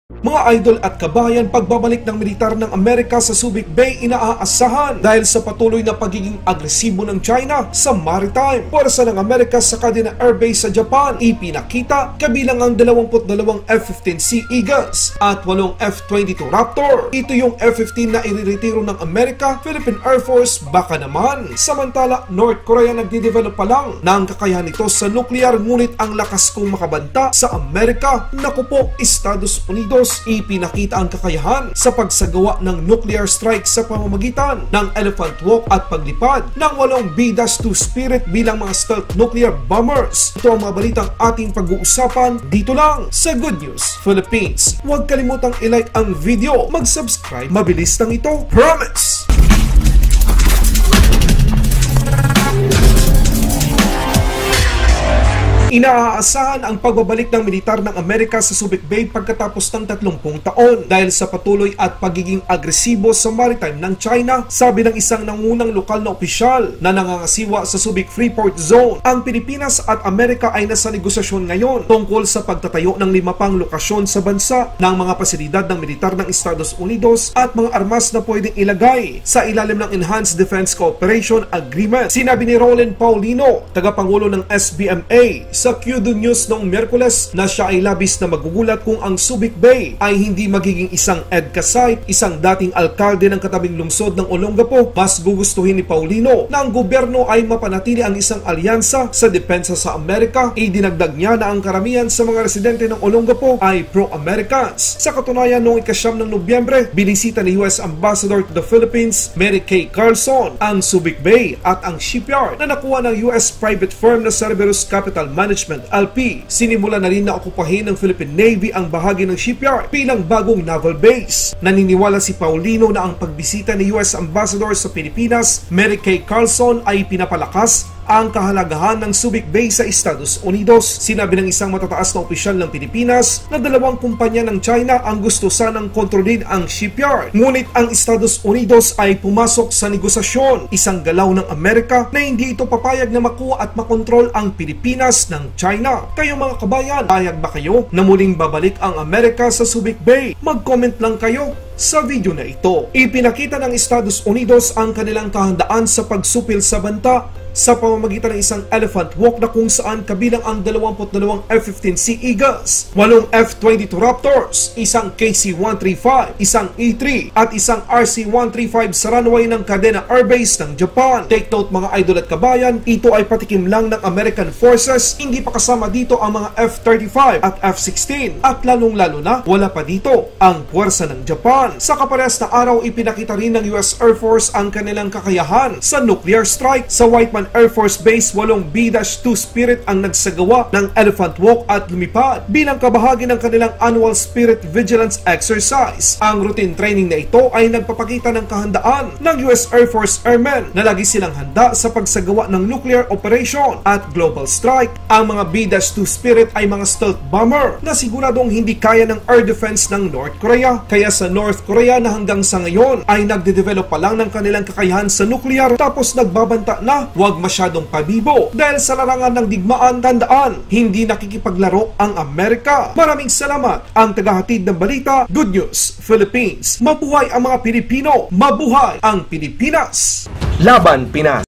Mga idol at kabayan, pagbabalik ng militar ng Amerika sa Subic Bay inaasahan dahil sa patuloy na pagiging agresibo ng China sa maritime. Puwersa ng Amerika sa Kadena Air Base sa Japan ipinakita kabilang ang 22 F-15C Eagles at 8 F-22 Raptor. Ito yung F-15 na iriretiro ng Amerika, Philippine Air Force baka naman. Samantala, North Korea nagde-develop pa lang ng kakayahan nito sa nuclear, ngunit ang lakas kong makabanta sa Amerika. Naku po, Estados Unidos ipinakita ang kakayahan sa pagsagawa ng nuclear strike sa pamamagitan ng Elephant Walk at paglipad ng 8 B-2 Spirit bilang mga stealth nuclear bombers. Ito ang mga balitang ating pag-uusapan dito lang sa Good News Philippines. Huwag kalimutang i-like ang video, mag-subscribe, mabilis lang ito, promise! Inaasahan ang pagbabalik ng militar ng Amerika sa Subic Bay pagkatapos ng 30 taon dahil sa patuloy at pagiging agresibo sa maritime ng China, sabi ng isang nangunang lokal na opisyal na nangangasiwa sa Subic Freeport Zone. Ang Pilipinas at Amerika ay nasa negosasyon ngayon tungkol sa pagtatayo ng 5 pang lokasyon sa bansa ng mga pasilidad ng militar ng Estados Unidos at mga armas na pwedeng ilagay sa ilalim ng Enhanced Defense Cooperation Agreement. Sinabi ni Roland Paulino, tagapangulo ng SBMA, sa QD News noong Miyerkules na siya ay labis na magugulat kung ang Subic Bay ay hindi magiging isang EDCA site, isang dating alkalde ng katabing lungsod ng Olongapo. Mas gugustuhin ni Paulino na ang gobyerno ay mapanatili ang isang alyansa sa depensa sa Amerika. Idinagdag niya na ang karamihan sa mga residente ng Olongapo ay pro-Americans. Sa katunayan, noong ika-9 ng Nobyembre, binisita ni US Ambassador to the Philippines, Mary Kay Carlson, ang Subic Bay at ang shipyard na nakuha ng US private firm na Cerberus Capital Management LP. Sinimula na rin na okupahin ng Philippine Navy ang bahagi ng shipyard bilang bagong naval base. Naniniwala si Paulino na ang pagbisita ni US Ambassador sa Pilipinas, Mary Kay Carlson, ay pinapalakas ang kahalagahan ng Subic Bay sa Estados Unidos. Sinabi ng isang matataas na opisyal ng Pilipinas na 2 kumpanya ng China ang gusto sanang kontrolin ang shipyard. Ngunit ang Estados Unidos ay pumasok sa negosasyon, isang galaw ng Amerika na hindi ito papayag na makuha at makontrol ang Pilipinas ng China. Kayo mga kabayan, payag ba kayo na muling babalik ang Amerika sa Subic Bay? Mag-comment lang kayo sa video na ito. Ipinakita ng Estados Unidos ang kanilang kahandaan sa pagsupil sa banta sa pamamagitan ng isang Elephant Walk na kung saan kabilang ang 22 F-15C Eagles, 8 F-22 Raptors, isang KC-135, isang E-3 at isang RC-135 sa runway ng Kadena Air Base ng Japan. Take note mga idol at kabayan, ito ay patikim lang ng American Forces, hindi pa kasama dito ang mga F-35 at F-16 at lalong-lalo na wala pa dito ang puwersa ng Japan. Sa kaparehas na araw, ipinakita rin ng US Air Force ang kanilang kakayahan sa nuclear strike. Sa Whiteman Air Force Base, 8 B-2 Spirit ang nagsagawa ng Elephant Walk at lumipad bilang kabahagi ng kanilang annual Spirit Vigilance Exercise. Ang routine training na ito ay nagpapakita ng kahandaan ng US Air Force Airmen na lagi silang handa sa pagsagawa ng nuclear operation at global strike. Ang mga B-2 Spirit ay mga stealth bomber na siguradong hindi kaya ng air defense ng North Korea. Kaya sa North Korea na hanggang sa ngayon ay nagde-develop pa lang ng kanilang kakayahan sa nuclear, tapos nagbabanta na huwag masyadong pabibo dahil sa larangan ng digmaan. Tandaan, hindi nakikipaglaro ang Amerika. Maraming salamat. Ang tagahatid ng balita, Good News Philippines. Mabuhay ang mga Pilipino, mabuhay ang Pilipinas. Laban Pinas.